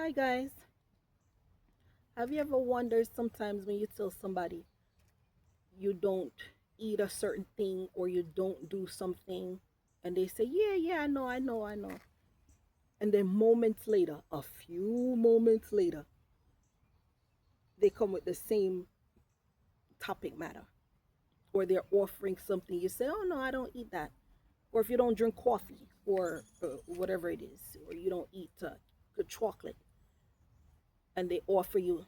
Hi guys. Have you ever wondered sometimes when you tell somebody you don't eat a certain thing or you don't do something and they say, "Yeah, yeah, I know." And then moments later, a few moments later, they come with the same topic matter or they're offering something. You say, "Oh no, I don't eat that." Or if you don't drink coffee or whatever it is, or you don't eat good chocolate and they offer you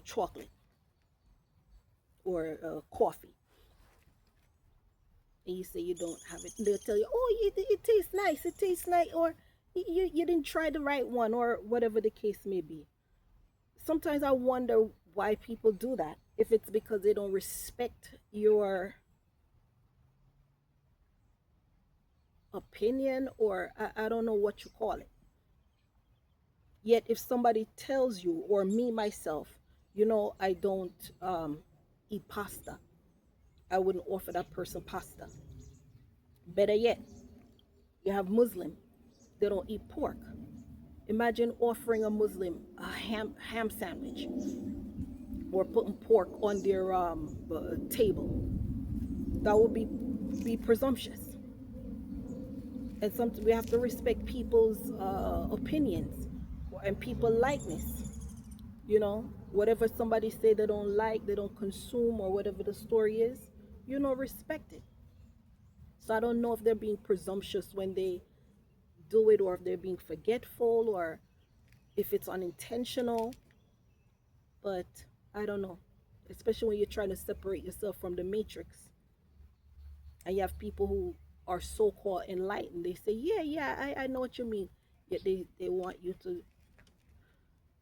chocolate or coffee and you say you don't have it, they'll tell you, "Oh, it tastes nice. It tastes nice," or you didn't try the right one, or whatever the case may be. Sometimes I wonder why people do that. If it's because they don't respect your opinion, or I don't know what you call it. Yet, if somebody tells you, or me myself, I don't eat pasta, I wouldn't offer that person pasta. Better yet, you have Muslim, they don't eat pork. Imagine offering a Muslim a ham sandwich or putting pork on their table. That would be presumptuous. And we have to respect people's opinions and people likeness. Whatever somebody say they don't like, they don't consume, or whatever the story is, respect it. So I don't know if they're being presumptuous when they do it, or if they're being forgetful, or if it's unintentional. But I don't know, especially when you're trying to separate yourself from the matrix, and you have people who are so-called enlightened. They say, "Yeah, yeah, I know what you mean." Yet they want you to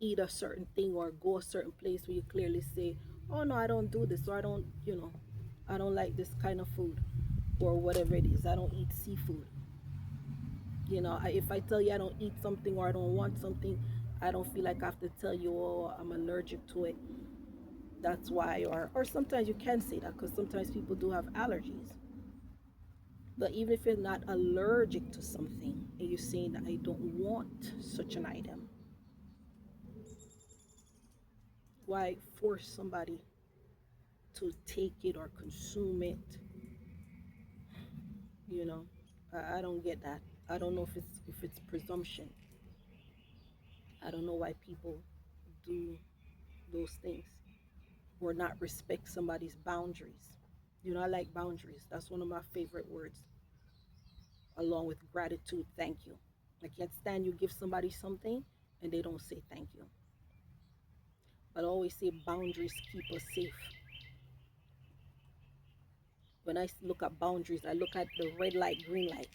eat a certain thing or go a certain place where you clearly say, "Oh no, I don't do this," or I don't like this kind of food," or whatever it is. I don't eat seafood. If I tell you I don't eat something or I don't want something, I don't feel like I have to tell you, "Oh, I'm allergic to it. That's why," or sometimes you can say that because sometimes people do have allergies. But even if you're not allergic to something and you're saying that I don't want such an item, why force somebody to take it or consume it? You know, I don't get that. I don't know if it's presumption. I don't know why people do those things or not respect somebody's boundaries. I like boundaries. That's one of my favorite words, along with gratitude. Thank you. I can't stand you give somebody something and they don't say thank you. But I always say boundaries keep us safe. When I look at boundaries, I look at the red light, green light.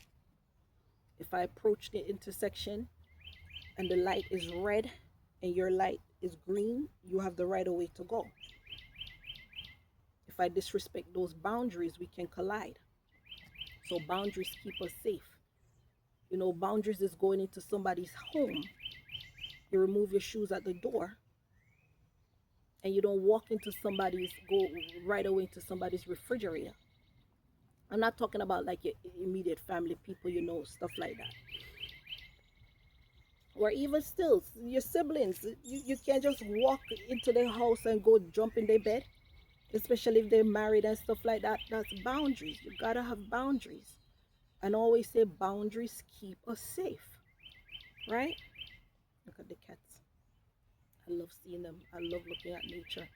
If I approach the intersection and the light is red and your light is green, you have the right of way to go. If I disrespect those boundaries, we can collide. So boundaries keep us safe. Boundaries is going into somebody's home. You remove your shoes at the door and you don't walk into go right away into somebody's refrigerator. I'm not talking about like your immediate family, people, stuff like that. Or even still, your siblings, you can't just walk into their house and go jump in their bed, especially if they're married and stuff like that. That's boundaries. You gotta have boundaries. And always say boundaries keep us safe, right? Look at the cats. I love seeing them. I love looking at nature.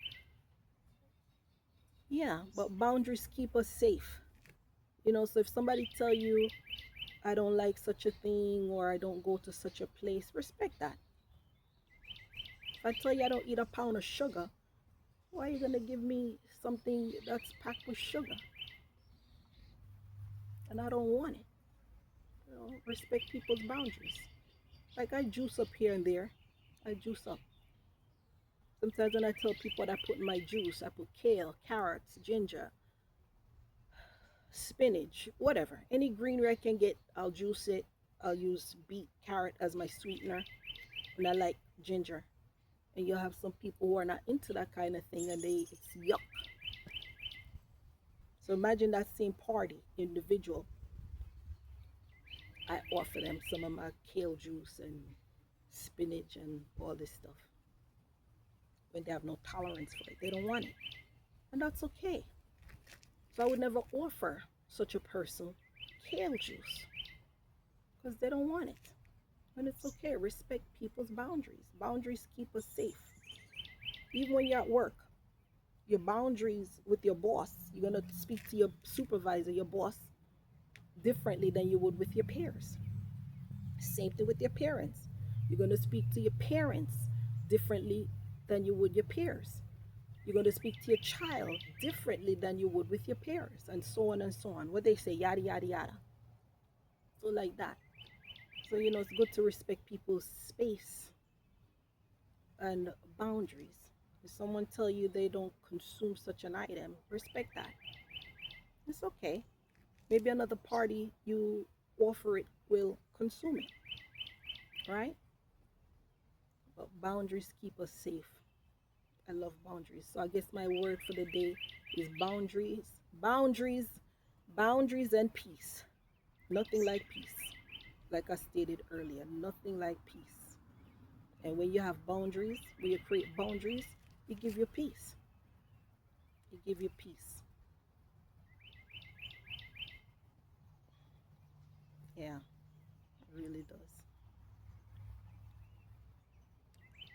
Yeah, but boundaries keep us safe. So if somebody tell you I don't like such a thing or I don't go to such a place, respect that. If I tell you I don't eat a pound of sugar, why are you gonna give me something that's packed with sugar and I don't want it? Respect people's boundaries. Like I juice up here and there. I juice up. Sometimes when I tell people what I put in my juice, I put kale, carrots, ginger, spinach, whatever. Any greenery I can get, I'll juice it. I'll use beet, carrot as my sweetener. And I like ginger. And you'll have some people who are not into that kind of thing and it's yuck. So imagine that same party individual. I offer them some of my kale juice and spinach and all this stuff when they have no tolerance for it. They don't want it. And that's okay. So I would never offer such a person kale juice because they don't want it. And it's okay. Respect people's boundaries. Boundaries keep us safe. Even when you're at work, your boundaries with your boss, you're going to speak to your supervisor, your boss, differently than you would with your peers. Same thing with your parents. You're going to speak to your parents differently than you would your peers. You're going to speak to your child differently than you would with your peers, and so on and so on. What they say, yada, yada, yada. So, like that. So, it's good to respect people's space and boundaries. If someone tell you they don't consume such an item, respect that. It's okay. Maybe another party you offer it will consume it, right? But boundaries keep us safe. I love boundaries. So I guess my word for the day is boundaries. Boundaries, boundaries and peace. Nothing like peace. Like I stated earlier, nothing like peace. And when you have boundaries, when you create boundaries, it give you peace. It give you peace. Yeah, it really does.